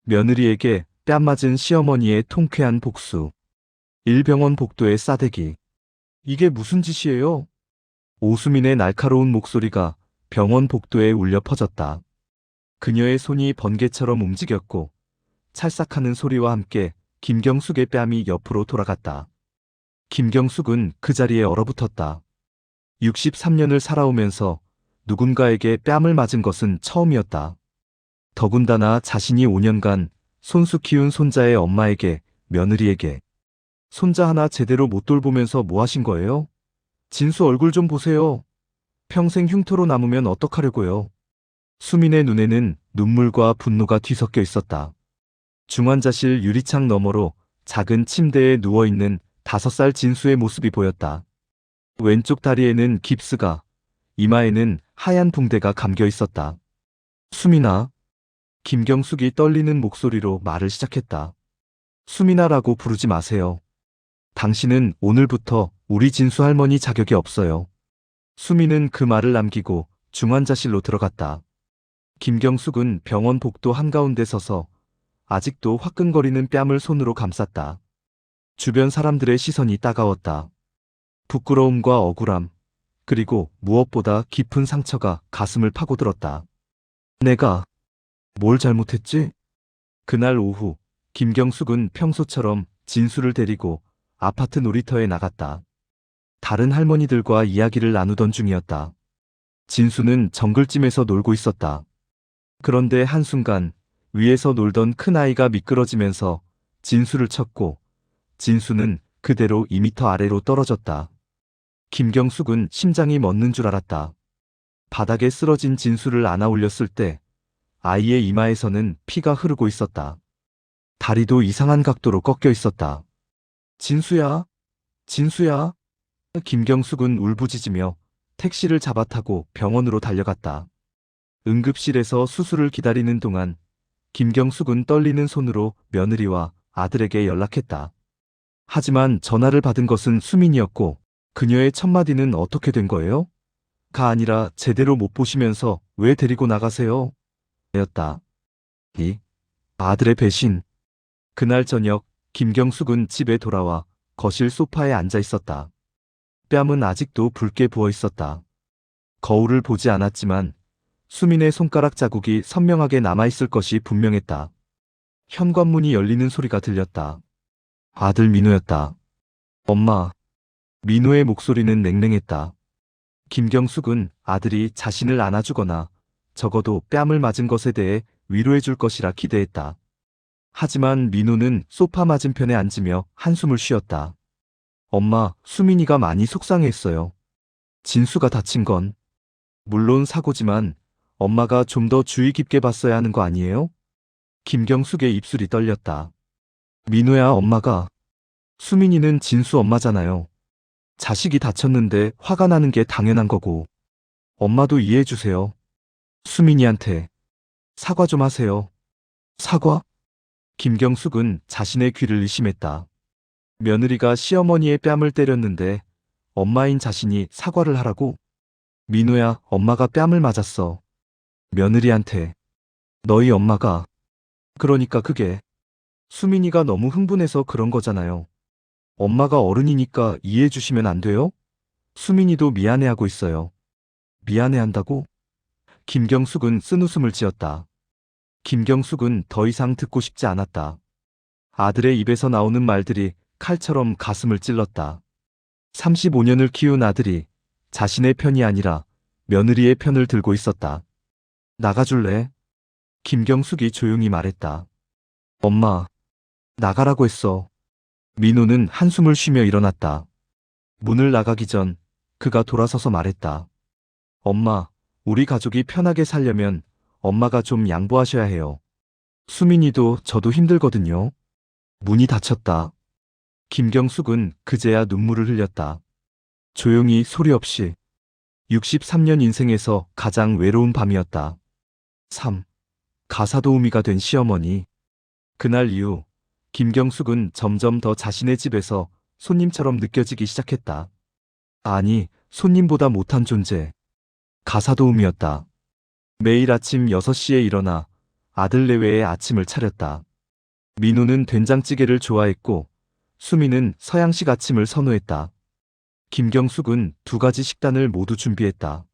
며느리에게 뺨 맞은 시어머니의 통쾌한 복수. 일병원 복도의 싸대기. 이게 무슨 짓이에요? 오수민의 날카로운 목소리가 병원 복도에 울려 퍼졌다. 그녀의 손이 번개처럼 움직였고 찰싹하는 소리와 함께 김경숙의 뺨이 옆으로 돌아갔다. 김경숙은 그 자리에 얼어붙었다. 63년을 살아오면서 누군가에게 뺨을 맞은 것은 처음이었다. 더군다나 자신이 5년간 손수 키운 손자의 엄마에게, 며느리에게. 손자 하나 제대로 못 돌보면서 뭐 하신 거예요? 진수 얼굴 좀 보세요. 평생 흉터로 남으면 어떡하려고요? 수민의 눈에는 눈물과 분노가 뒤섞여 있었다. 중환자실 유리창 너머로 작은 침대에 누워있는 5살 진수의 모습이 보였다. 왼쪽 다리에는 깁스가, 이마에는 하얀 붕대가 감겨 있었다. 수민아. 김경숙이 떨리는 목소리로 말을 시작했다. 수민아라고 부르지 마세요. 당신은 오늘부터 우리 진수 할머니 자격이 없어요. 수민은 그 말을 남기고 중환자실로 들어갔다. 김경숙은 병원 복도 한가운데 서서 아직도 화끈거리는 뺨을 손으로 감쌌다. 주변 사람들의 시선이 따가웠다. 부끄러움과 억울함, 그리고 무엇보다 깊은 상처가 가슴을 파고들었다. 내가 뭘 잘못했지? 그날 오후, 김경숙은 평소처럼 진수를 데리고 아파트 놀이터에 나갔다. 다른 할머니들과 이야기를 나누던 중이었다. 진수는 정글짐에서 놀고 있었다. 그런데 한순간 위에서 놀던 큰아이가 미끄러지면서 진수를 쳤고 진수는 그대로 2미터 아래로 떨어졌다. 김경숙은 심장이 멎는 줄 알았다. 바닥에 쓰러진 진수를 안아 올렸을 때 아이의 이마에서는 피가 흐르고 있었다. 다리도 이상한 각도로 꺾여 있었다. 진수야, 진수야. 김경숙은 울부짖으며 택시를 잡아타고 병원으로 달려갔다. 응급실에서 수술을 기다리는 동안 김경숙은 떨리는 손으로 며느리와 아들에게 연락했다. 하지만 전화를 받은 것은 수민이었고 그녀의 첫마디는 어떻게 된 거예요? 가 아니라 제대로 못 보시면서 왜 데리고 나가세요? 였다. 이 아들의 배신. 그날 저녁 김경숙은 집에 돌아와 거실 소파에 앉아 있었다. 뺨은 아직도 붉게 부어 있었다. 거울을 보지 않았지만 수민의 손가락 자국이 선명하게 남아있을 것이 분명했다. 현관문이 열리는 소리가 들렸다. 아들 민우였다. 엄마. 민우의 목소리는 냉랭했다. 김경숙은 아들이 자신을 안아주거나 적어도 뺨을 맞은 것에 대해 위로해 줄 것이라 기대했다. 하지만 민우는 소파 맞은편에 앉으며 한숨을 쉬었다. 엄마, 수민이가 많이 속상해했어요. 진수가 다친 건 물론 사고지만 엄마가 좀 더 주의 깊게 봤어야 하는 거 아니에요? 김경숙의 입술이 떨렸다. 민우야, 엄마가. 수민이는 진수 엄마잖아요. 자식이 다쳤는데 화가 나는 게 당연한 거고. 엄마도 이해해 주세요. 수민이한테 사과 좀 하세요. 사과? 김경숙은 자신의 귀를 의심했다. 며느리가 시어머니의 뺨을 때렸는데 엄마인 자신이 사과를 하라고? 민우야, 엄마가 뺨을 맞았어. 며느리한테. 너희 엄마가. 그러니까 그게 수민이가 너무 흥분해서 그런 거잖아요. 엄마가 어른이니까 이해해 주시면 안 돼요? 수민이도 미안해하고 있어요. 미안해한다고? 김경숙은 쓴웃음을 지었다. 김경숙은 더 이상 듣고 싶지 않았다. 아들의 입에서 나오는 말들이 칼처럼 가슴을 찔렀다. 35년을 키운 아들이 자신의 편이 아니라 며느리의 편을 들고 있었다. 나가줄래? 김경숙이 조용히 말했다. 엄마, 나가라고 했어. 민우는 한숨을 쉬며 일어났다. 문을 나가기 전 그가 돌아서서 말했다. 엄마, 우리 가족이 편하게 살려면 엄마가 좀 양보하셔야 해요. 수민이도 저도 힘들거든요. 문이 닫혔다. 김경숙은 그제야 눈물을 흘렸다. 조용히 소리 없이. 63년 인생에서 가장 외로운 밤이었다. 3. 가사도우미가 된 시어머니. 그날 이후 김경숙은 점점 더 자신의 집에서 손님처럼 느껴지기 시작했다. 아니, 손님보다 못한 존재. 가사도우미였다. 매일 아침 6시에 일어나 아들 내외의 아침을 차렸다. 민호는 된장찌개를 좋아했고 수미는 서양식 아침을 선호했다. 김경숙은 두 가지 식단을 모두 준비했다.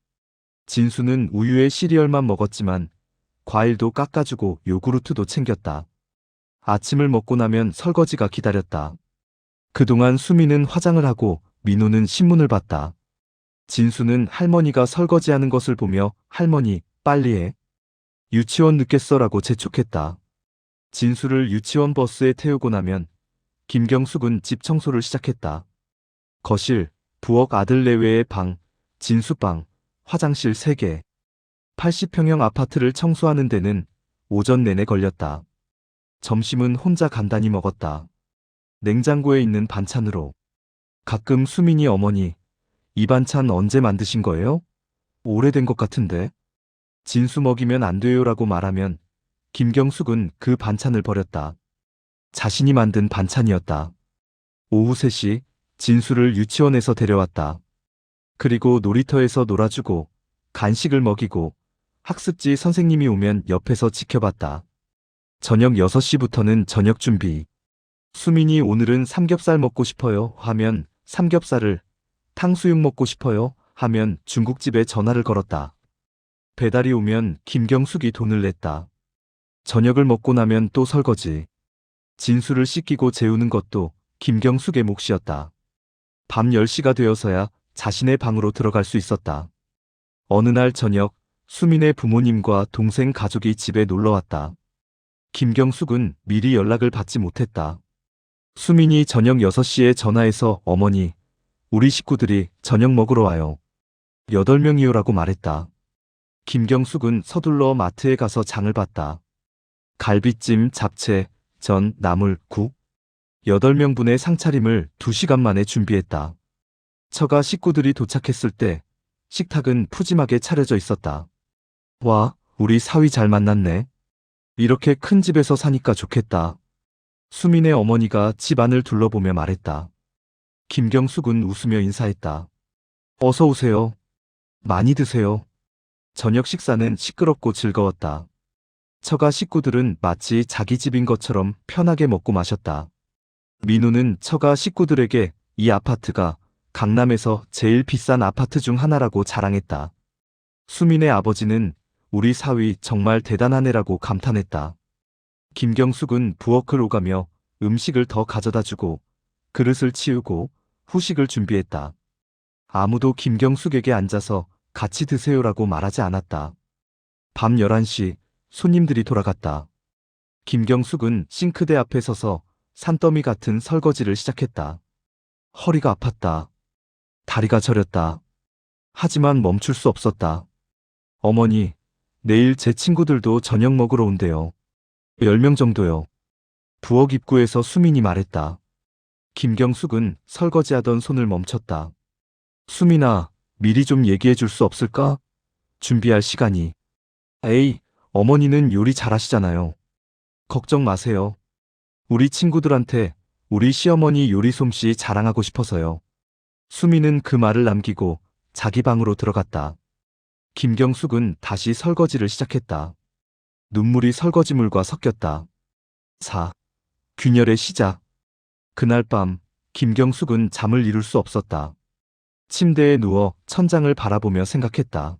진수는 우유에 시리얼만 먹었지만 과일도 깎아주고 요구르트도 챙겼다. 아침을 먹고 나면 설거지가 기다렸다. 그동안 수미는 화장을 하고 민호는 신문을 봤다. 진수는 할머니가 설거지하는 것을 보며 할머니, 빨리 해. 유치원 늦겠어라고 재촉했다. 진수를 유치원 버스에 태우고 나면 김경숙은 집 청소를 시작했다. 거실, 부엌 아들 내외의 방, 진수방, 화장실 3개. 80평형 아파트를 청소하는 데는 오전 내내 걸렸다. 점심은 혼자 간단히 먹었다. 냉장고에 있는 반찬으로. 가끔 수민이 어머니, 이 반찬 언제 만드신 거예요? 오래된 것 같은데. 진수 먹이면 안 돼요라고 말하면 김경숙은 그 반찬을 버렸다. 자신이 만든 반찬이었다. 오후 3시 진수를 유치원에서 데려왔다. 그리고 놀이터에서 놀아주고 간식을 먹이고 학습지 선생님이 오면 옆에서 지켜봤다. 저녁 6시부터는 저녁 준비. 수민이 오늘은 삼겹살 먹고 싶어요 하면 삼겹살을, 탕수육 먹고 싶어요 하면 중국집에 전화를 걸었다. 배달이 오면 김경숙이 돈을 냈다. 저녁을 먹고 나면 또 설거지. 진수를 씻기고 재우는 것도 김경숙의 몫이었다. 밤 10시가 되어서야 자신의 방으로 들어갈 수 있었다. 어느 날 저녁 수민의 부모님과 동생 가족이 집에 놀러왔다. 김경숙은 미리 연락을 받지 못했다. 수민이 저녁 6시에 전화해서 어머니, 우리 식구들이 저녁 먹으러 와요. 8명이요라고 말했다. 김경숙은 서둘러 마트에 가서 장을 봤다. 갈비찜, 잡채, 전, 나물, 국. 8명분의 상차림을 2시간 만에 준비했다. 처가 식구들이 도착했을 때 식탁은 푸짐하게 차려져 있었다. 와, 우리 사위 잘 만났네. 이렇게 큰 집에서 사니까 좋겠다. 수민의 어머니가 집 안을 둘러보며 말했다. 김경숙은 웃으며 인사했다. 어서 오세요. 많이 드세요. 저녁 식사는 시끄럽고 즐거웠다. 처가 식구들은 마치 자기 집인 것처럼 편하게 먹고 마셨다. 민우는 처가 식구들에게 이 아파트가 강남에서 제일 비싼 아파트 중 하나라고 자랑했다. 수민의 아버지는 우리 사위 정말 대단한 애라고 감탄했다. 김경숙은 부엌을 오가며 음식을 더 가져다 주고 그릇을 치우고 후식을 준비했다. 아무도 김경숙에게 앉아서 같이 드세요라고 말하지 않았다. 밤 11시 손님들이 돌아갔다. 김경숙은 싱크대 앞에 서서 산더미 같은 설거지를 시작했다. 허리가 아팠다. 다리가 저렸다. 하지만 멈출 수 없었다. 어머니, 내일 제 친구들도 저녁 먹으러 온대요. 10명 정도요. 부엌 입구에서 수민이 말했다. 김경숙은 설거지하던 손을 멈췄다. 수민아, 미리 좀 얘기해 줄 수 없을까? 준비할 시간이. 에이, 어머니는 요리 잘하시잖아요. 걱정 마세요. 우리 친구들한테 우리 시어머니 요리 솜씨 자랑하고 싶어서요. 수민은 그 말을 남기고 자기 방으로 들어갔다. 김경숙은 다시 설거지를 시작했다. 눈물이 설거지물과 섞였다. 4. 균열의 시작. 그날 밤 김경숙은 잠을 이룰 수 없었다. 침대에 누워 천장을 바라보며 생각했다.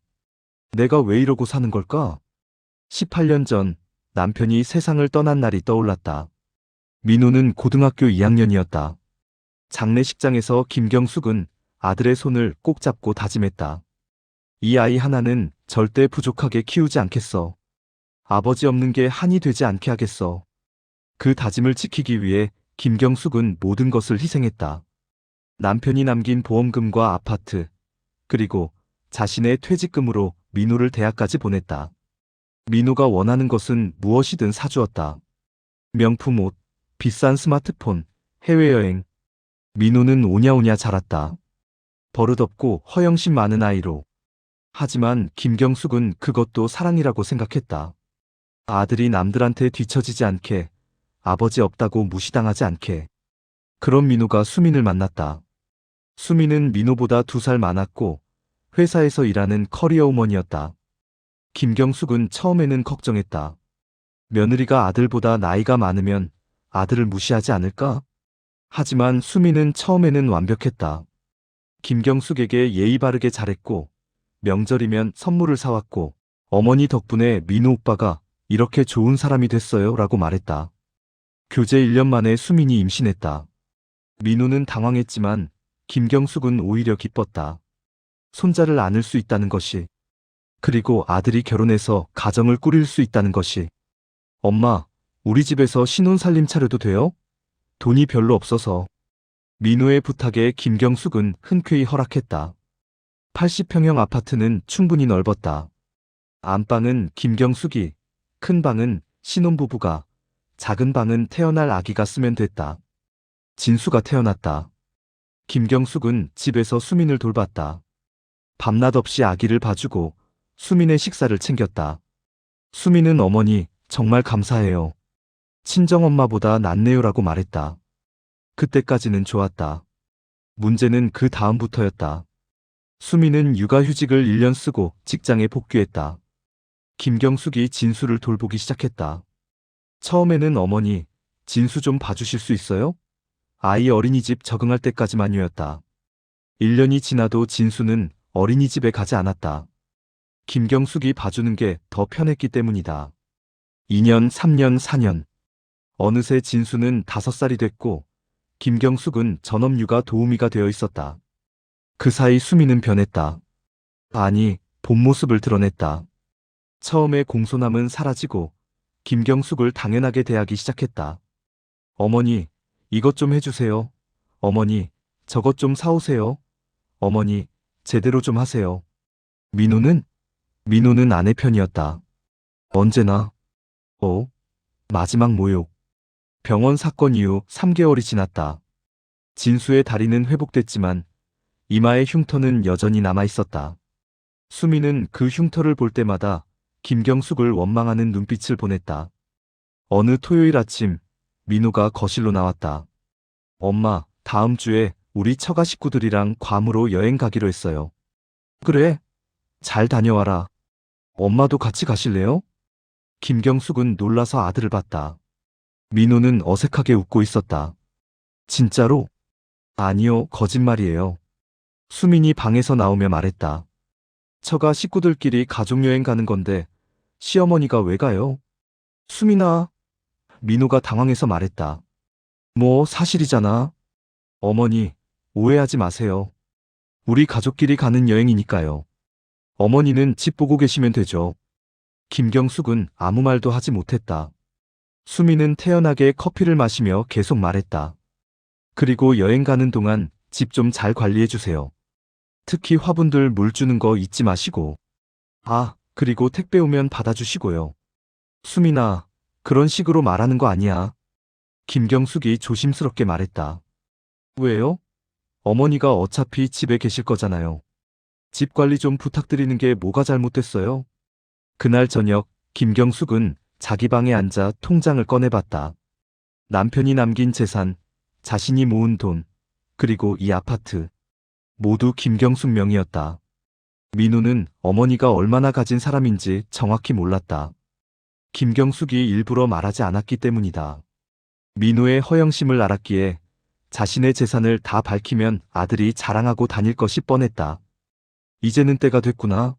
내가 왜 이러고 사는 걸까? 18년 전 남편이 세상을 떠난 날이 떠올랐다. 민호는 고등학교 2학년이었다. 장례식장에서 김경숙은 아들의 손을 꼭 잡고 다짐했다. 이 아이 하나는 절대 부족하게 키우지 않겠어. 아버지 없는 게 한이 되지 않게 하겠어. 그 다짐을 지키기 위해 김경숙은 모든 것을 희생했다. 남편이 남긴 보험금과 아파트, 그리고 자신의 퇴직금으로 민호를 대학까지 보냈다. 민호가 원하는 것은 무엇이든 사주었다. 명품 옷, 비싼 스마트폰, 해외여행. 민호는 오냐오냐 자랐다. 버릇없고 허영심 많은 아이로. 하지만 김경숙은 그것도 사랑이라고 생각했다. 아들이 남들한테 뒤처지지 않게, 아버지 없다고 무시당하지 않게. 그런 민호가 수민을 만났다. 수민은 민호보다 2살 많았고 회사에서 일하는 커리어 우먼이었다. 김경숙은 처음에는 걱정했다. 며느리가 아들보다 나이가 많으면 아들을 무시하지 않을까? 하지만 수미는 처음에는 완벽했다. 김경숙에게 예의 바르게 잘했고, 명절이면 선물을 사왔고, 어머니 덕분에 민우 오빠가 이렇게 좋은 사람이 됐어요 라고 말했다. 교제 1년 만에 수민이 임신했다. 민우는 당황했지만 김경숙은 오히려 기뻤다. 손자를 안을 수 있다는 것이, 그리고 아들이 결혼해서 가정을 꾸릴 수 있다는 것이. 엄마, 우리 집에서 신혼살림 차려도 돼요? 돈이 별로 없어서. 민우의 부탁에 김경숙은 흔쾌히 허락했다. 80평형 아파트는 충분히 넓었다. 안방은 김경숙이, 큰 방은 신혼부부가, 작은 방은 태어날 아기가 쓰면 됐다. 진수가 태어났다. 김경숙은 집에서 수민을 돌봤다. 밤낮 없이 아기를 봐주고 수민의 식사를 챙겼다. 수민은 어머니, 정말 감사해요. 친정엄마보다 낫네요라고 말했다. 그때까지는 좋았다. 문제는 그 다음부터였다. 수민은 육아휴직을 1년 쓰고 직장에 복귀했다. 김경숙이 진수를 돌보기 시작했다. 처음에는 어머니, 진수 좀 봐주실 수 있어요? 아이 어린이집 적응할 때까지만이었다. 1년이 지나도 진수는 어린이집에 가지 않았다. 김경숙이 봐주는 게 더 편했기 때문이다. 2년, 3년, 4년. 어느새 진수는 5살이 됐고 김경숙은 전업육아 도우미가 되어 있었다. 그 사이 수미는 변했다. 아니, 본 모습을 드러냈다. 처음에 공손함은 사라지고 김경숙을 당연하게 대하기 시작했다. 어머니, 이것 좀 해주세요. 어머니, 저것 좀 사오세요. 어머니, 제대로 좀 하세요. 민호는 아내 편이었다. 언제나. 마지막 모욕. 병원 사건 이후 3개월이 지났다. 진수의 다리는 회복됐지만 이마의 흉터는 여전히 남아 있었다. 수미는 그 흉터를 볼 때마다 김경숙을 원망하는 눈빛을 보냈다. 어느 토요일 아침, 민호가 거실로 나왔다. 엄마, 다음 주에 우리 처가 식구들이랑 괌으로 여행 가기로 했어요. 그래? 잘 다녀와라. 엄마도 같이 가실래요? 김경숙은 놀라서 아들을 봤다. 민호는 어색하게 웃고 있었다. 진짜로? 아니요, 거짓말이에요. 수민이 방에서 나오며 말했다. 처가 식구들끼리 가족여행 가는 건데 시어머니가 왜 가요? 수민아. 민호가 당황해서 말했다. 뭐 사실이잖아. 어머니, 오해하지 마세요. 우리 가족끼리 가는 여행이니까요. 어머니는 집 보고 계시면 되죠. 김경숙은 아무 말도 하지 못했다. 수미는 태연하게 커피를 마시며 계속 말했다. 그리고 여행 가는 동안 집 좀 잘 관리해 주세요. 특히 화분들 물 주는 거 잊지 마시고. 그리고 택배 오면 받아주시고요. 수민아, 그런 식으로 말하는 거 아니야. 김경숙이 조심스럽게 말했다. 왜요? 어머니가 어차피 집에 계실 거잖아요. 집 관리 좀 부탁드리는 게 뭐가 잘못됐어요? 그날 저녁, 김경숙은 자기 방에 앉아 통장을 꺼내봤다. 남편이 남긴 재산, 자신이 모은 돈, 그리고 이 아파트. 모두 김경숙 명의였다. 민우는 어머니가 얼마나 가진 사람인지 정확히 몰랐다. 김경숙이 일부러 말하지 않았기 때문이다. 민우의 허영심을 알았기에 자신의 재산을 다 밝히면 아들이 자랑하고 다닐 것이 뻔했다. 이제는 때가 됐구나.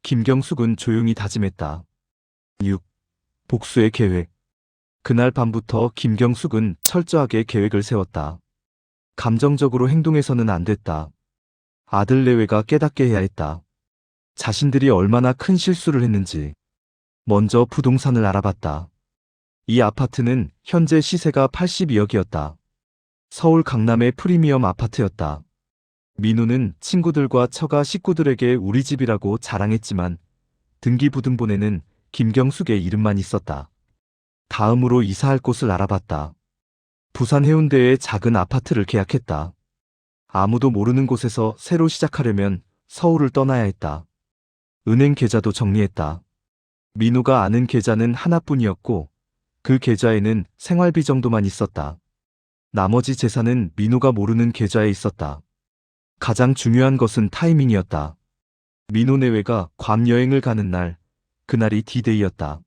김경숙은 조용히 다짐했다. 6. 복수의 계획. 그날 밤부터 김경숙은 철저하게 계획을 세웠다. 감정적으로 행동해서는 안 됐다. 아들 내외가 깨닫게 해야 했다. 자신들이 얼마나 큰 실수를 했는지. 먼저 부동산을 알아봤다. 이 아파트는 현재 시세가 82억이었다. 서울 강남의 프리미엄 아파트였다. 민우는 친구들과 처가 식구들에게 우리 집이라고 자랑했지만 등기부등본에는 김경숙의 이름만 있었다. 다음으로 이사할 곳을 알아봤다. 부산 해운대의 작은 아파트를 계약했다. 아무도 모르는 곳에서 새로 시작하려면 서울을 떠나야 했다. 은행 계좌도 정리했다. 민우가 아는 계좌는 하나뿐이었고 그 계좌에는 생활비 정도만 있었다. 나머지 재산은 민우가 모르는 계좌에 있었다. 가장 중요한 것은 타이밍이었다. 민우 내외가 괌 여행을 가는 날, 그날이 D-Day였다.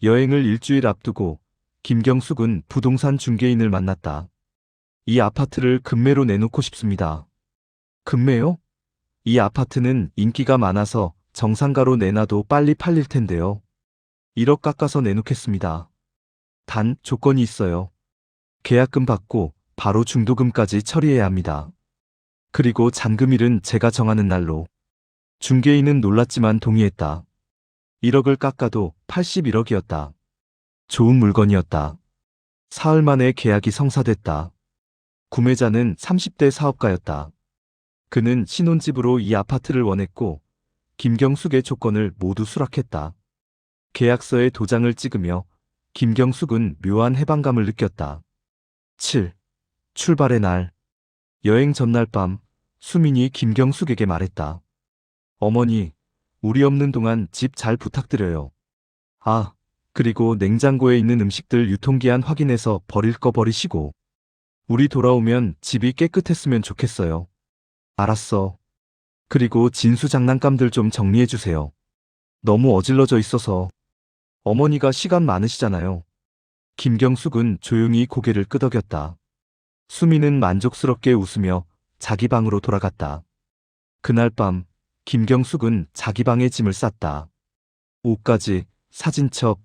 여행을 일주일 앞두고 김경숙은 부동산 중개인을 만났다. 이 아파트를 급매로 내놓고 싶습니다. 급매요? 이 아파트는 인기가 많아서 정상가로 내놔도 빨리 팔릴 텐데요. 1억 깎아서 내놓겠습니다. 단 조건이 있어요. 계약금 받고 바로 중도금까지 처리해야 합니다. 그리고 잔금일은 제가 정하는 날로. 중개인은 놀랐지만 동의했다. 1억을 깎아도 81억이었다. 좋은 물건이었다. 사흘 만에 계약이 성사됐다. 구매자는 30대 사업가였다. 그는 신혼집으로 이 아파트를 원했고 김경숙의 조건을 모두 수락했다. 계약서에 도장을 찍으며 김경숙은 묘한 해방감을 느꼈다. 7. 출발의 날. 여행 전날 밤 수민이 김경숙에게 말했다. 어머니, 우리 없는 동안 집 잘 부탁드려요. 아, 그리고 냉장고에 있는 음식들 유통기한 확인해서 버릴 거 버리시고. 우리 돌아오면 집이 깨끗했으면 좋겠어요. 알았어. 그리고 진수 장난감들 좀 정리해주세요. 너무 어질러져 있어서. 어머니가 시간 많으시잖아요. 김경숙은 조용히 고개를 끄덕였다. 수미는 만족스럽게 웃으며 자기 방으로 돌아갔다. 그날 밤 김경숙은 자기 방에 짐을 쌌다. 옷가지, 사진첩,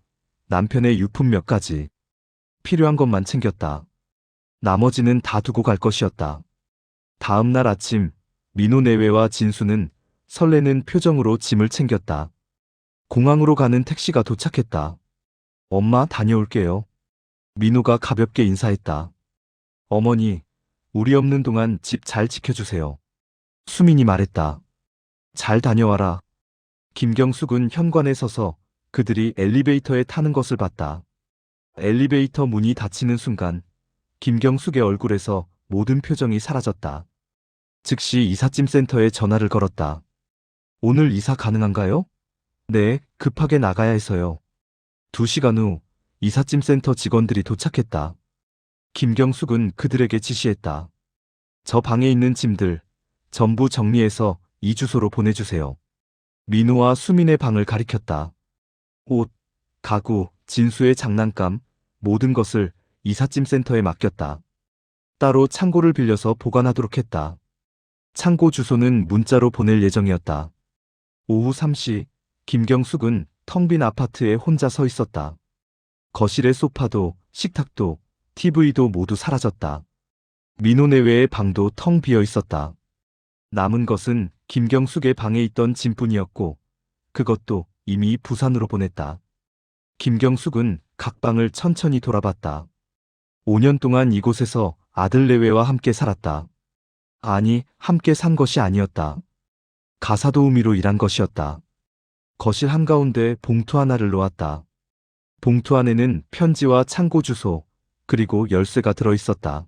남편의 유품 몇 가지. 필요한 것만 챙겼다. 나머지는 다 두고 갈 것이었다. 다음 날 아침 민호 내외와 진수는 설레는 표정으로 짐을 챙겼다. 공항으로 가는 택시가 도착했다. 엄마 다녀올게요. 민호가 가볍게 인사했다. 어머니, 우리 없는 동안 집 잘 지켜주세요. 수민이 말했다. 잘 다녀와라. 김경숙은 현관에 서서 그들이 엘리베이터에 타는 것을 봤다. 엘리베이터 문이 닫히는 순간 김경숙의 얼굴에서 모든 표정이 사라졌다. 즉시 이삿짐 센터에 전화를 걸었다. 오늘 이사 가능한가요? 네, 급하게 나가야 해서요. 2시간 후 이삿짐 센터 직원들이 도착했다. 김경숙은 그들에게 지시했다. 저 방에 있는 짐들 전부 정리해서 이 주소로 보내주세요. 민호와 수민의 방을 가리켰다. 옷, 가구, 진수의 장난감, 모든 것을 이삿짐 센터에 맡겼다. 따로 창고를 빌려서 보관하도록 했다. 창고 주소는 문자로 보낼 예정이었다. 오후 3시, 김경숙은 텅 빈 아파트에 혼자 서 있었다. 거실의 소파도, 식탁도, TV도 모두 사라졌다. 민호 내외의 방도 텅 비어 있었다. 남은 것은 김경숙의 방에 있던 짐뿐이었고, 그것도 이미 부산으로 보냈다. 김경숙은 각 방을 천천히 돌아봤다. 5년 동안 이곳에서 아들 내외와 함께 살았다. 아니, 함께 산 것이 아니었다. 가사도우미로 일한 것이었다. 거실 한가운데 봉투 하나를 놓았다. 봉투 안에는 편지와 창고 주소, 그리고 열쇠가 들어있었다.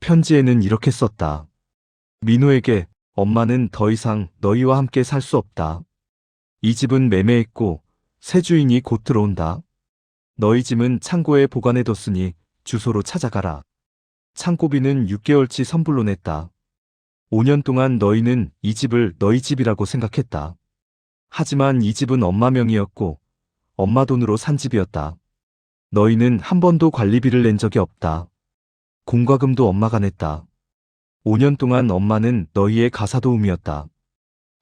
편지에는 이렇게 썼다. 민호에게 엄마는 더 이상 너희와 함께 살 수 없다. 이 집은 매매했고 새 주인이 곧 들어온다. 너희 짐은 창고에 보관해뒀으니 주소로 찾아가라. 창고비는 6개월치 선불로 냈다. 5년 동안 너희는 이 집을 너희 집이라고 생각했다. 하지만 이 집은 엄마 명의였고 엄마 돈으로 산 집이었다. 너희는 한 번도 관리비를 낸 적이 없다. 공과금도 엄마가 냈다. 5년 동안 엄마는 너희의 가사도우미였다.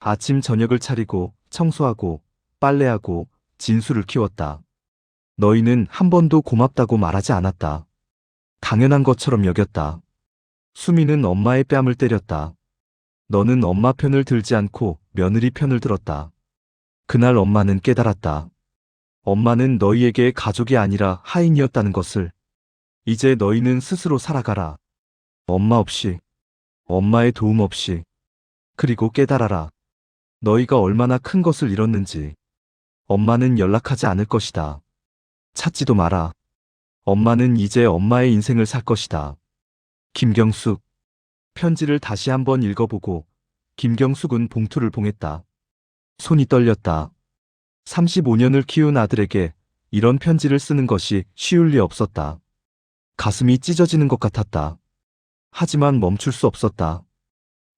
아침 저녁을 차리고 청소하고 빨래하고 진수를 키웠다. 너희는 한 번도 고맙다고 말하지 않았다. 당연한 것처럼 여겼다. 수미는 엄마의 뺨을 때렸다. 너는 엄마 편을 들지 않고 며느리 편을 들었다. 그날 엄마는 깨달았다. 엄마는 너희에게 가족이 아니라 하인이었다는 것을. 이제 너희는 스스로 살아가라. 엄마 없이, 엄마의 도움 없이. 그리고 깨달아라. 너희가 얼마나 큰 것을 잃었는지. 엄마는 연락하지 않을 것이다. 찾지도 마라. 엄마는 이제 엄마의 인생을 살 것이다. 김경숙. 편지를 다시 한번 읽어보고 김경숙은 봉투를 봉했다. 손이 떨렸다. 35년을 키운 아들에게 이런 편지를 쓰는 것이 쉬울 리 없었다. 가슴이 찢어지는 것 같았다. 하지만 멈출 수 없었다.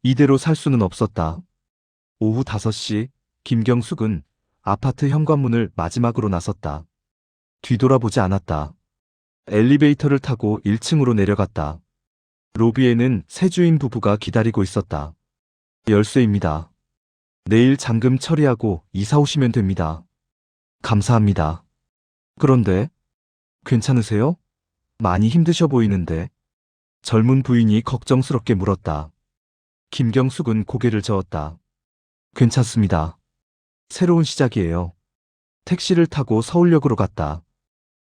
이대로 살 수는 없었다. 오후 5시 김경숙은 아파트 현관문을 마지막으로 나섰다. 뒤돌아보지 않았다. 엘리베이터를 타고 1층으로 내려갔다. 로비에는 새 주인 부부가 기다리고 있었다. 열쇠입니다. 내일 잔금 처리하고 이사 오시면 됩니다. 감사합니다. 그런데 괜찮으세요? 많이 힘드셔 보이는데. 젊은 부인이 걱정스럽게 물었다. 김경숙은 고개를 저었다. 괜찮습니다. 새로운 시작이에요. 택시를 타고 서울역으로 갔다.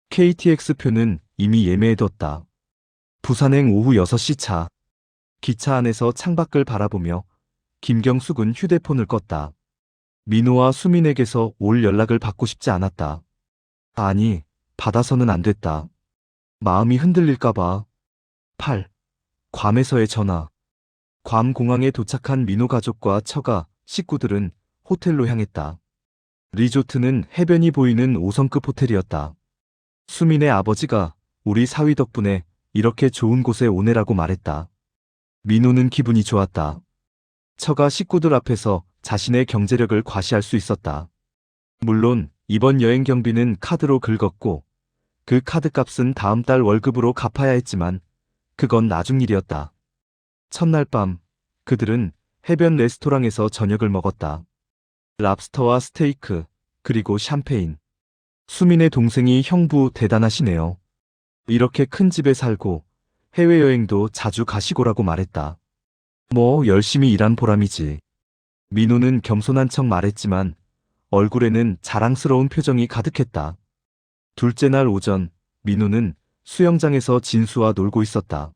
KTX 표는 이미 예매해뒀다. 부산행 오후 6시 차. 기차 안에서 창밖을 바라보며 김경숙은 휴대폰을 껐다. 민호와 수민에게서 올 연락을 받고 싶지 않았다. 아니, 받아서는 안 됐다. 마음이 흔들릴까봐. 8. 괌에서의 전화. 괌 공항에 도착한 민호 가족과 처가, 식구들은 호텔로 향했다. 리조트는 해변이 보이는 5성급 호텔이었다. 수민의 아버지가 우리 사위 덕분에 이렇게 좋은 곳에 오네라고 말했다. 민호는 기분이 좋았다. 처가 식구들 앞에서 자신의 경제력을 과시할 수 있었다. 물론 이번 여행 경비는 카드로 긁었고 그 카드값은 다음 달 월급으로 갚아야 했지만 그건 나중 일이었다. 첫날 밤 그들은 해변 레스토랑에서 저녁을 먹었다. 랍스터와 스테이크, 그리고 샴페인. 수민의 동생이 형부 대단하시네요. 이렇게 큰 집에 살고 해외여행도 자주 가시고라고 말했다. 뭐 열심히 일한 보람이지. 민호는 겸손한 척 말했지만 얼굴에는 자랑스러운 표정이 가득했다. 둘째 날 오전, 민호는 수영장에서 진수와 놀고 있었다.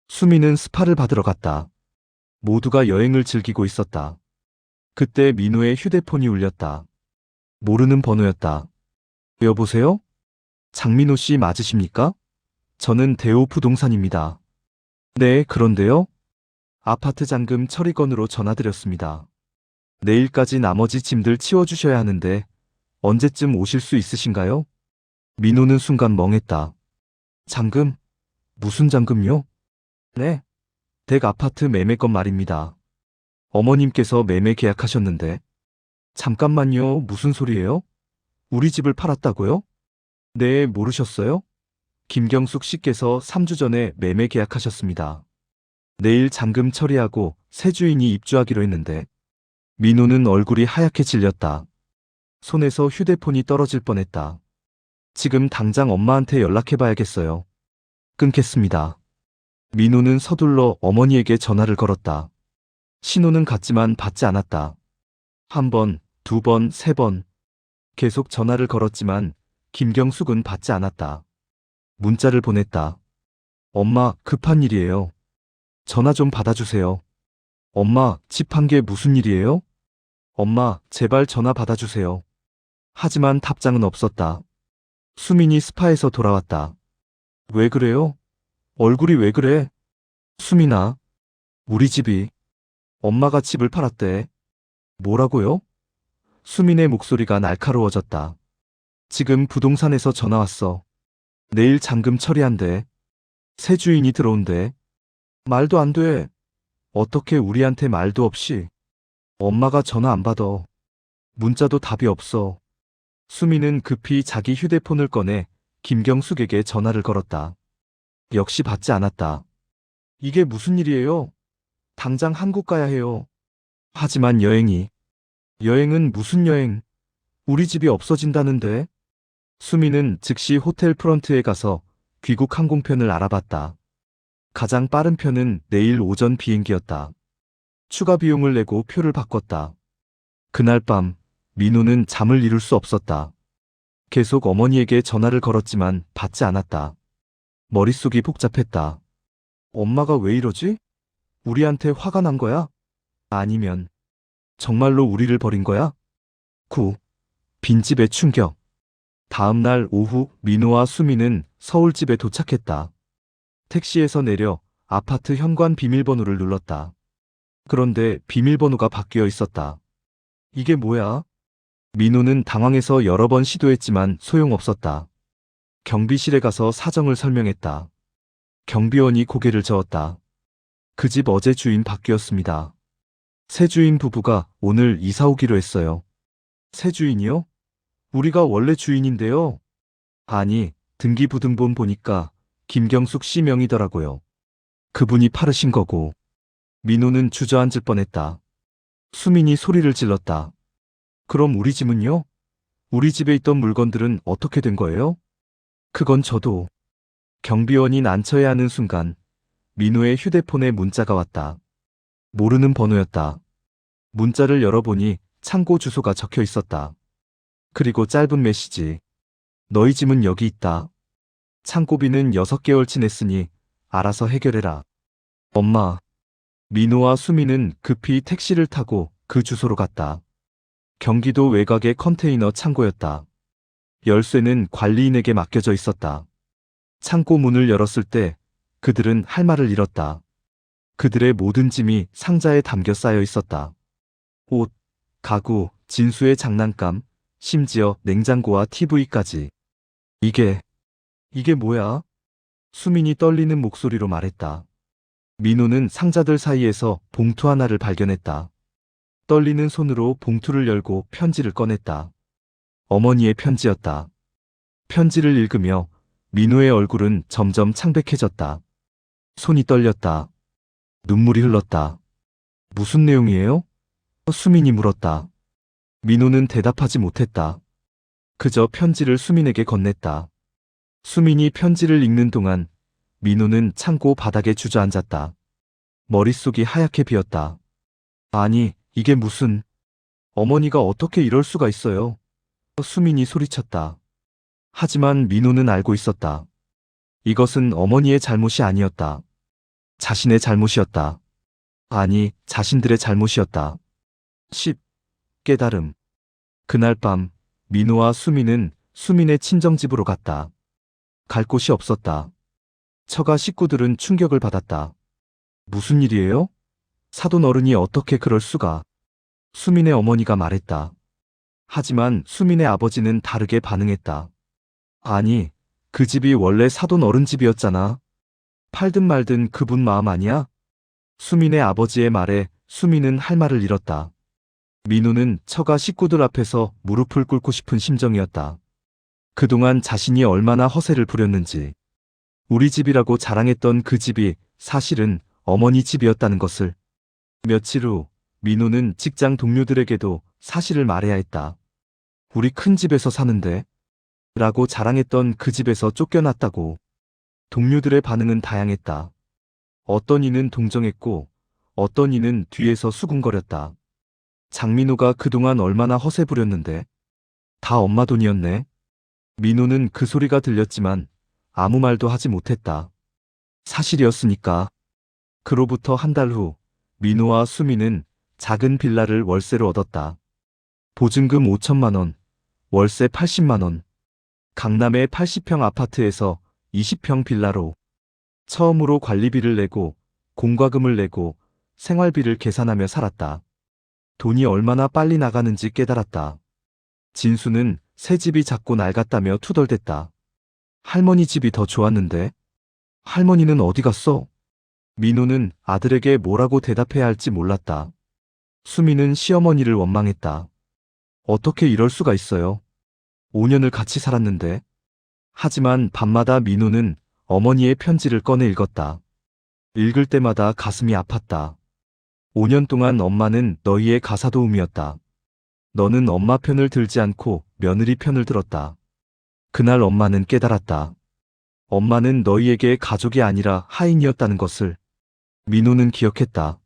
수민은 스파를 받으러 갔다. 모두가 여행을 즐기고 있었다. 그때 민호의 휴대폰이 울렸다. 모르는 번호였다. 여보세요? 장민호 씨 맞으십니까? 저는 대호 부동산입니다. 네, 그런데요? 아파트 잔금 처리 건으로 전화드렸습니다. 내일까지 나머지 짐들 치워주셔야 하는데 언제쯤 오실 수 있으신가요? 민호는 순간 멍했다. 잔금? 무슨 잔금요? 네, 댁 아파트 매매건 말입니다. 어머님께서 매매 계약하셨는데. 잠깐만요, 무슨 소리예요? 우리 집을 팔았다고요? 네, 모르셨어요? 김경숙 씨께서 3주 전에 매매 계약하셨습니다. 내일 잔금 처리하고 새 주인이 입주하기로 했는데. 민호는 얼굴이 하얗게 질렸다. 손에서 휴대폰이 떨어질 뻔했다. 지금 당장 엄마한테 연락해봐야겠어요. 끊겠습니다. 민호는 서둘러 어머니에게 전화를 걸었다. 신호는 갔지만 받지 않았다. 한 번, 두 번, 세 번. 계속 전화를 걸었지만 김경숙은 받지 않았다. 문자를 보냈다. 엄마, 급한 일이에요. 전화 좀 받아주세요. 엄마, 집 판 게 무슨 일이에요? 엄마, 제발 전화 받아주세요. 하지만 답장은 없었다. 수민이 스파에서 돌아왔다. 왜 그래요? 얼굴이 왜 그래? 수민아, 우리 집이. 엄마가 집을 팔았대. 뭐라고요? 수민의 목소리가 날카로워졌다. 지금 부동산에서 전화 왔어. 내일 잔금 처리한대. 새 주인이 들어온대. 말도 안 돼. 어떻게 우리한테 말도 없이. 엄마가 전화 안 받아. 문자도 답이 없어. 수민은 급히 자기 휴대폰을 꺼내 김경숙에게 전화를 걸었다. 역시 받지 않았다. 이게 무슨 일이에요? 당장 한국 가야 해요. 하지만 여행은 무슨 여행? 우리 집이 없어진다는데? 수민은 즉시 호텔 프런트에 가서 귀국 항공편을 알아봤다. 가장 빠른 편은 내일 오전 비행기였다. 추가 비용을 내고 표를 바꿨다. 그날 밤 민호는 잠을 이룰 수 없었다. 계속 어머니에게 전화를 걸었지만 받지 않았다. 머릿속이 복잡했다. 엄마가 왜 이러지? 우리한테 화가 난 거야? 아니면 정말로 우리를 버린 거야? 9. 빈집의 충격. 다음 날 오후 민호와 수민은 서울집에 도착했다. 택시에서 내려 아파트 현관 비밀번호를 눌렀다. 그런데 비밀번호가 바뀌어 있었다. 이게 뭐야? 민호는 당황해서 여러 번 시도했지만 소용없었다. 경비실에 가서 사정을 설명했다. 경비원이 고개를 저었다. 그 집 어제 주인 바뀌었습니다. 새 주인 부부가 오늘 이사 오기로 했어요. 새 주인이요? 우리가 원래 주인인데요. 아니, 등기부등본 보니까 김경숙 씨 명이더라고요. 그분이 파르신 거고. 민호는 주저앉을 뻔했다. 수민이 소리를 질렀다. 그럼 우리 집은요? 우리 집에 있던 물건들은 어떻게 된 거예요? 그건 저도. 경비원이 난처해 하는 순간 민호의 휴대폰에 문자가 왔다. 모르는 번호였다. 문자를 열어보니 창고 주소가 적혀 있었다. 그리고 짧은 메시지. 너희 짐은 여기 있다. 창고비는 6개월치 냈으니 알아서 해결해라. 엄마. 민호와 수미는 급히 택시를 타고 그 주소로 갔다. 경기도 외곽의 컨테이너 창고였다. 열쇠는 관리인에게 맡겨져 있었다. 창고 문을 열었을 때 그들은 할 말을 잃었다. 그들의 모든 짐이 상자에 담겨 쌓여 있었다. 옷, 가구, 진수의 장난감, 심지어 냉장고와 TV까지. 이게 뭐야? 수민이 떨리는 목소리로 말했다. 민호는 상자들 사이에서 봉투 하나를 발견했다. 떨리는 손으로 봉투를 열고 편지를 꺼냈다. 어머니의 편지였다. 편지를 읽으며 민호의 얼굴은 점점 창백해졌다. 손이 떨렸다. 눈물이 흘렀다. 무슨 내용이에요? 수민이 물었다. 민호는 대답하지 못했다. 그저 편지를 수민에게 건넸다. 수민이 편지를 읽는 동안 민호는 창고 바닥에 주저앉았다. 머릿속이 하얗게 비었다. 아니, 이게 무슨... 어머니가 어떻게 이럴 수가 있어요? 수민이 소리쳤다. 하지만 민호는 알고 있었다. 이것은 어머니의 잘못이 아니었다. 자신의 잘못이었다. 아니, 자신들의 잘못이었다. 10. 깨달음. 그날 밤 민호와 수민은 수민의 친정집으로 갔다. 갈 곳이 없었다. 처가 식구들은 충격을 받았다. 무슨 일이에요? 사돈 어른이 어떻게 그럴 수가? 수민의 어머니가 말했다. 하지만 수민의 아버지는 다르게 반응했다. 아니, 그 집이 원래 사돈 어른 집이었잖아. 팔든 말든 그분 마음 아니야? 수민의 아버지의 말에 수민은 할 말을 잃었다. 민호는 처가 식구들 앞에서 무릎을 꿇고 싶은 심정이었다. 그동안 자신이 얼마나 허세를 부렸는지. 우리 집이라고 자랑했던 그 집이 사실은 어머니 집이었다는 것을. 며칠 후 민호는 직장 동료들에게도 사실을 말해야 했다. 우리 큰 집에서 사는데 라고 자랑했던 그 집에서 쫓겨났다고. 동료들의 반응은 다양했다. 어떤 이는 동정했고 어떤 이는 뒤에서 수군거렸다. 장민호가 그동안 얼마나 허세 부렸는데. 다 엄마 돈이었네. 민호는 그 소리가 들렸지만 아무 말도 하지 못했다. 사실이었으니까. 그로부터 한 달 후 민호와 수미는 작은 빌라를 월세로 얻었다. 보증금 5천만 원, 월세 80만 원. 강남의 80평 아파트에서 20평 빌라로. 처음으로 관리비를 내고 공과금을 내고 생활비를 계산하며 살았다. 돈이 얼마나 빨리 나가는지 깨달았다. 진수는 새 집이 작고 낡았다며 투덜댔다. 할머니 집이 더 좋았는데? 할머니는 어디 갔어? 민호는 아들에게 뭐라고 대답해야 할지 몰랐다. 수미는 시어머니를 원망했다. 어떻게 이럴 수가 있어요? 5년을 같이 살았는데. 하지만 밤마다 민호는 어머니의 편지를 꺼내 읽었다. 읽을 때마다 가슴이 아팠다. 5년 동안 엄마는 너희의 가사도움이었다. 너는 엄마 편을 들지 않고 며느리 편을 들었다. 그날 엄마는 깨달았다. 엄마는 너희에게 가족이 아니라 하인이었다는 것을. 민호는 기억했다.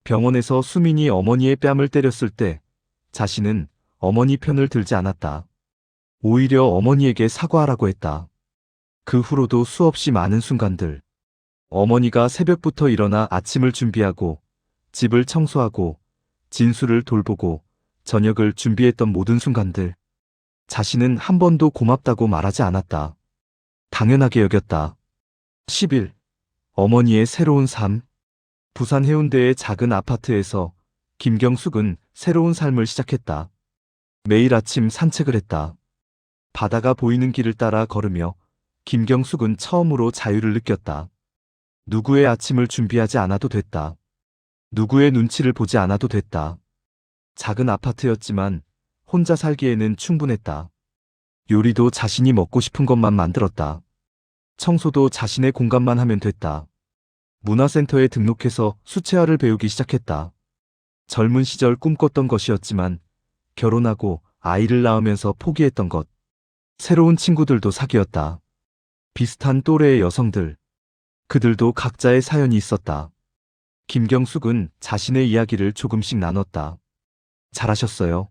병원에서 수민이 어머니의 뺨을 때렸을 때 자신은 어머니 편을 들지 않았다. 오히려 어머니에게 사과하라고 했다. 그 후로도 수없이 많은 순간들. 어머니가 새벽부터 일어나 아침을 준비하고 집을 청소하고 진수를 돌보고 저녁을 준비했던 모든 순간들. 자신은 한 번도 고맙다고 말하지 않았다. 당연하게 여겼다. 10일. 어머니의 새로운 삶. 부산 해운대의 작은 아파트에서 김경숙은 새로운 삶을 시작했다. 매일 아침 산책을 했다. 바다가 보이는 길을 따라 걸으며 김경숙은 처음으로 자유를 느꼈다. 누구의 아침을 준비하지 않아도 됐다. 누구의 눈치를 보지 않아도 됐다. 작은 아파트였지만 혼자 살기에는 충분했다. 요리도 자신이 먹고 싶은 것만 만들었다. 청소도 자신의 공간만 하면 됐다. 문화센터에 등록해서 수채화를 배우기 시작했다. 젊은 시절 꿈꿨던 것이었지만 결혼하고 아이를 낳으면서 포기했던 것. 새로운 친구들도 사귀었다. 비슷한 또래의 여성들. 그들도 각자의 사연이 있었다. 김경숙은 자신의 이야기를 조금씩 나눴다. 잘하셨어요.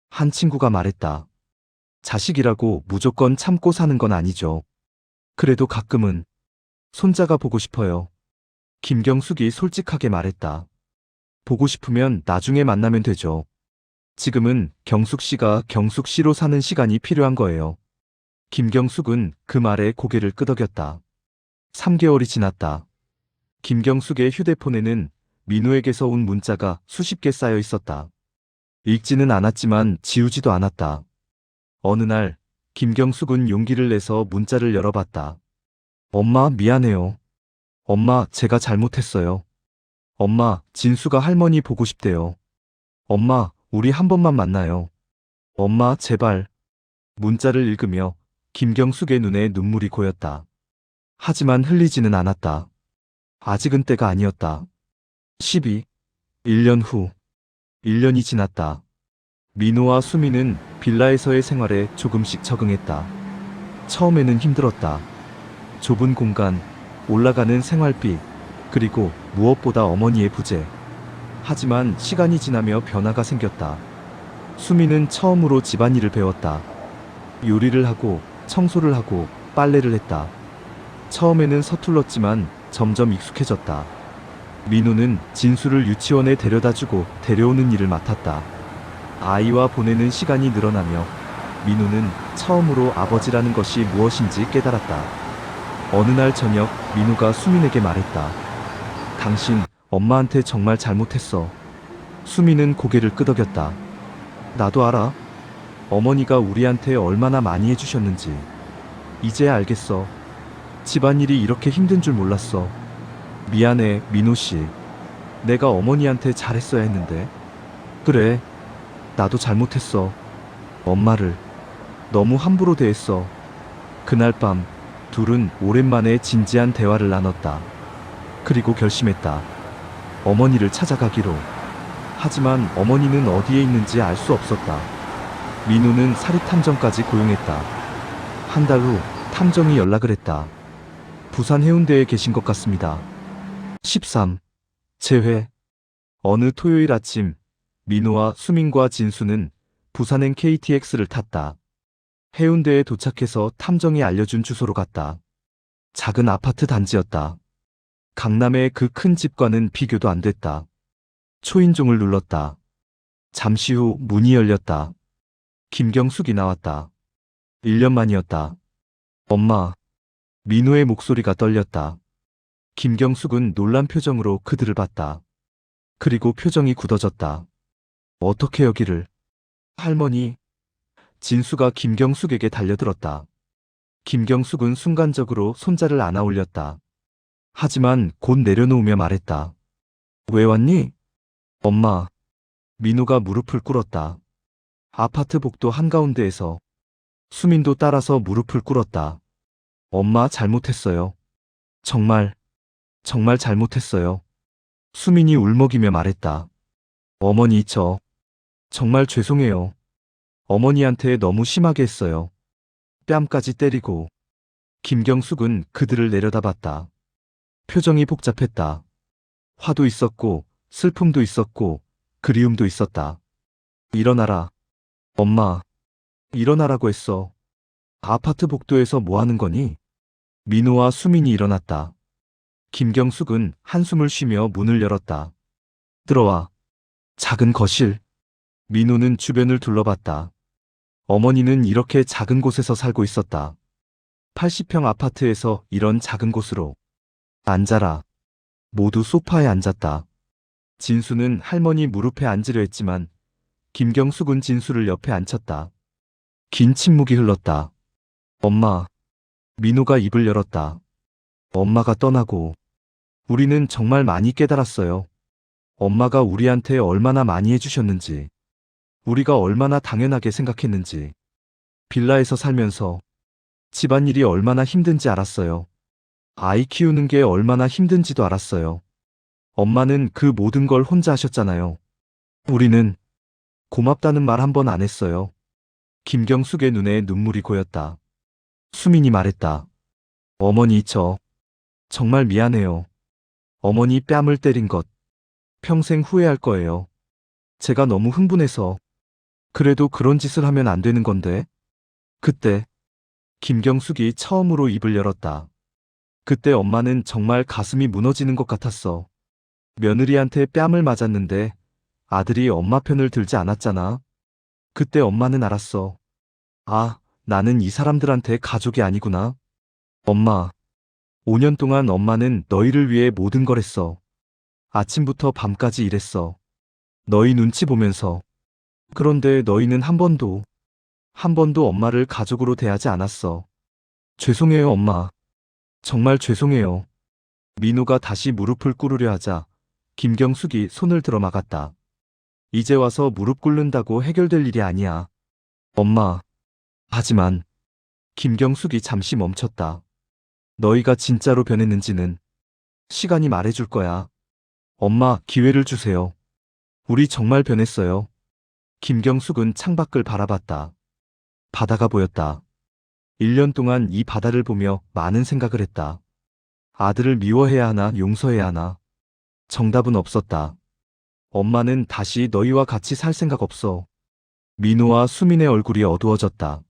한 친구가 말했다. 자식이라고 무조건 참고 사는 건 아니죠. 그래도 가끔은 손자가 보고 싶어요. 김경숙이 솔직하게 말했다. 보고 싶으면 나중에 만나면 되죠. 지금은 경숙 씨가 경숙 씨로 사는 시간이 필요한 거예요. 김경숙은 그 말에 고개를 끄덕였다. 3개월이 지났다. 김경숙의 휴대폰에는 민우에게서 온 문자가 수십 개 쌓여 있었다. 읽지는 않았지만 지우지도 않았다. 어느 날 김경숙은 용기를 내서 문자를 열어봤다. 엄마, 미안해요. 엄마, 제가 잘못했어요. 엄마, 진수가 할머니 보고 싶대요. 엄마, 우리 한 번만 만나요. 엄마, 제발. 문자를 읽으며 김경숙의 눈에 눈물이 고였다. 하지만 흘리지는 않았다. 아직은 때가 아니었다. 1년 후. 1년이 지났다. 민호와 수미는 빌라에서의 생활에 조금씩 적응했다. 처음에는 힘들었다. 좁은 공간, 올라가는 생활비, 그리고 무엇보다 어머니의 부재. 하지만 시간이 지나며 변화가 생겼다. 수미는 처음으로 집안일을 배웠다. 요리를 하고, 청소를 하고, 빨래를 했다. 처음에는 서툴렀지만 점점 익숙해졌다. 민우는 진수를 유치원에 데려다주고 데려오는 일을 맡았다. 아이와 보내는 시간이 늘어나며 민우는 처음으로 아버지라는 것이 무엇인지 깨달았다. 어느 날 저녁 민우가 수민에게 말했다. 당신 엄마한테 정말 잘못했어. 수민은 고개를 끄덕였다. 나도 알아. 어머니가 우리한테 얼마나 많이 해주셨는지. 이제야 알겠어. 집안일이 이렇게 힘든 줄 몰랐어. 미안해, 민호씨. 내가 어머니한테 잘했어야 했는데. 그래, 나도 잘못했어. 엄마를 너무 함부로 대했어. 그날 밤 둘은 오랜만에 진지한 대화를 나눴다. 그리고 결심했다. 어머니를 찾아가기로. 하지만 어머니는 어디에 있는지 알 수 없었다. 민우는 사립탐정까지 고용했다. 한 달 후 탐정이 연락을 했다. 부산 해운대에 계신 것 같습니다. 13. 재회. 어느 토요일 아침 민호와 수민과 진수는 부산행 KTX를 탔다. 해운대에 도착해서 탐정이 알려준 주소로 갔다. 작은 아파트 단지였다. 강남의 그 큰 집과는 비교도 안 됐다. 초인종을 눌렀다. 잠시 후 문이 열렸다. 김경숙이 나왔다. 1년 만이었다. 엄마. 민호의 목소리가 떨렸다. 김경숙은 놀란 표정으로 그들을 봤다. 그리고 표정이 굳어졌다. 어떻게 여기를? 할머니. 진수가 김경숙에게 달려들었다. 김경숙은 순간적으로 손자를 안아 올렸다. 하지만 곧 내려놓으며 말했다. 왜 왔니? 엄마. 민호가 무릎을 꿇었다. 아파트 복도 한가운데에서. 수민도 따라서 무릎을 꿇었다. 엄마, 잘못했어요. 정말 잘못했어요. 수민이 울먹이며 말했다. 어머니, 저 정말 죄송해요. 어머니한테 너무 심하게 했어요. 뺨까지 때리고. 김경숙은 그들을 내려다봤다. 표정이 복잡했다. 화도 있었고, 슬픔도 있었고, 그리움도 있었다. 일어나라. 엄마. 일어나라고 했어. 아파트 복도에서 뭐 하는 거니? 민호와 수민이 일어났다. 김경숙은 한숨을 쉬며 문을 열었다. 들어와. 작은 거실. 민호는 주변을 둘러봤다. 어머니는 이렇게 작은 곳에서 살고 있었다. 80평 아파트에서 이런 작은 곳으로. 앉아라. 모두 소파에 앉았다. 진수는 할머니 무릎에 앉으려 했지만 김경숙은 진수를 옆에 앉혔다. 긴 침묵이 흘렀다. 엄마. 민호가 입을 열었다. 엄마가 떠나고 우리는 정말 많이 깨달았어요. 엄마가 우리한테 얼마나 많이 해주셨는지, 우리가 얼마나 당연하게 생각했는지. 빌라에서 살면서 집안일이 얼마나 힘든지 알았어요. 아이 키우는 게 얼마나 힘든지도 알았어요. 엄마는 그 모든 걸 혼자 하셨잖아요. 우리는 고맙다는 말 한 번 안 했어요. 김경숙의 눈에 눈물이 고였다. 수민이 말했다. 어머니, 저 정말 미안해요. 어머니 뺨을 때린 것 평생 후회할 거예요. 제가 너무 흥분해서. 그래도 그런 짓을 하면 안 되는 건데. 그때 김경숙이 처음으로 입을 열었다. 그때 엄마는 정말 가슴이 무너지는 것 같았어. 며느리한테 뺨을 맞았는데 아들이 엄마 편을 들지 않았잖아. 그때 엄마는 알았어. 아, 나는 이 사람들한테 가족이 아니구나. 엄마, 5년 동안 엄마는 너희를 위해 모든 걸 했어. 아침부터 밤까지 일했어. 너희 눈치 보면서. 그런데 너희는 한 번도 엄마를 가족으로 대하지 않았어. 죄송해요, 엄마. 정말 죄송해요. 민호가 다시 무릎을 꿇으려 하자 김경숙이 손을 들어 막았다. 이제 와서 무릎 꿇는다고 해결될 일이 아니야. 엄마. 하지만 김경숙이 잠시 멈췄다. 너희가 진짜로 변했는지는 시간이 말해줄 거야. 엄마, 기회를 주세요. 우리 정말 변했어요. 김경숙은 창밖을 바라봤다. 바다가 보였다. 1년 동안 이 바다를 보며 많은 생각을 했다. 아들을 미워해야 하나, 용서해야 하나. 정답은 없었다. 엄마는 다시 너희와 같이 살 생각 없어. 민호와 수민의 얼굴이 어두워졌다.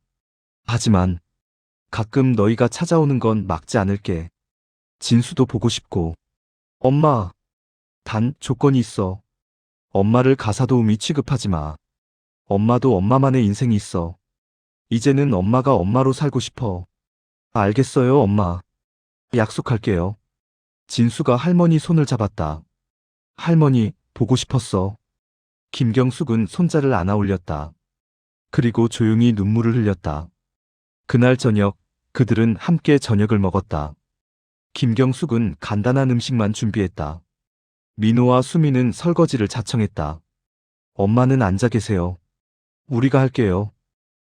하지만 가끔 너희가 찾아오는 건 막지 않을게. 진수도 보고 싶고. 엄마, 단 조건이 있어. 엄마를 가사도우미 취급하지 마. 엄마도 엄마만의 인생이 있어. 이제는 엄마가 엄마로 살고 싶어. 알겠어요, 엄마. 약속할게요. 진수가 할머니 손을 잡았다. 할머니, 보고 싶었어. 김경숙은 손자를 안아 올렸다. 그리고 조용히 눈물을 흘렸다. 그날 저녁, 그들은 함께 저녁을 먹었다. 김경숙은 간단한 음식만 준비했다. 민호와 수미는 설거지를 자청했다. 엄마는 앉아 계세요. 우리가 할게요.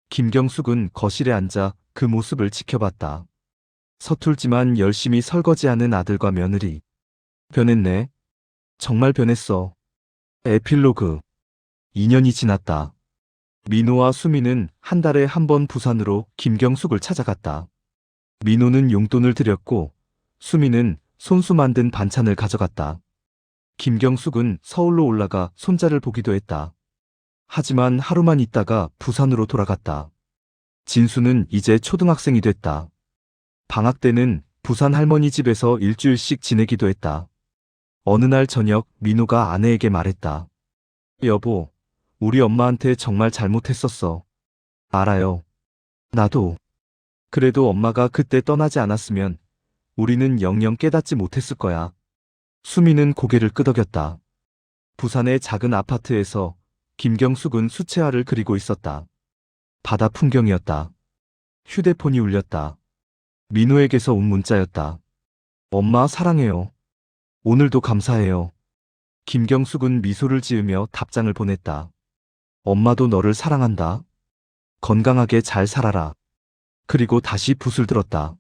김경숙은 거실에 앉아 그 모습을 지켜봤다. 서툴지만 열심히 설거지하는 아들과 며느리. 변했네. 정말 변했어. 에필로그. 2년이 지났다. 민호와 수미는 한 달에 한 번 부산으로 김경숙을 찾아갔다. 민호는 용돈을 드렸고 수미는 손수 만든 반찬을 가져갔다. 김경숙은 서울로 올라가 손자를 보기도 했다. 하지만 하루만 있다가 부산으로 돌아갔다. 진수는 이제 초등학생이 됐다. 방학 때는 부산 할머니 집에서 일주일씩 지내기도 했다. 어느 날 저녁 민호가 아내에게 말했다. 여보, 우리 엄마한테 정말 잘못했었어. 알아요. 나도. 그래도 엄마가 그때 떠나지 않았으면 우리는 영영 깨닫지 못했을 거야. 수미는 고개를 끄덕였다. 부산의 작은 아파트에서 김경숙은 수채화를 그리고 있었다. 바다 풍경이었다. 휴대폰이 울렸다. 민호에게서 온 문자였다. 엄마 사랑해요. 오늘도 감사해요. 김경숙은 미소를 지으며 답장을 보냈다. 엄마도 너를 사랑한다. 건강하게 잘 살아라. 그리고 다시 붓을 들었다.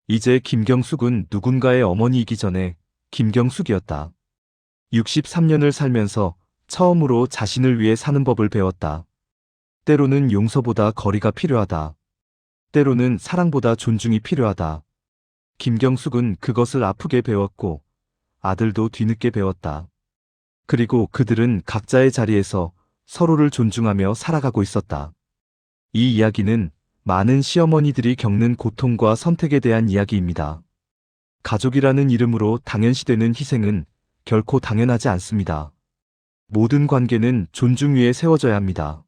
이제 김경숙은 누군가의 어머니이기 전에 김경숙이었다. 63년을 살면서 처음으로 자신을 위해 사는 법을 배웠다. 때로는 용서보다 거리가 필요하다. 때로는 사랑보다 존중이 필요하다. 김경숙은 그것을 아프게 배웠고 아들도 뒤늦게 배웠다. 그리고 그들은 각자의 자리에서 서로를 존중하며 살아가고 있었다. 이 이야기는 많은 시어머니들이 겪는 고통과 선택에 대한 이야기입니다. 가족이라는 이름으로 당연시되는 희생은 결코 당연하지 않습니다. 모든 관계는 존중 위에 세워져야 합니다.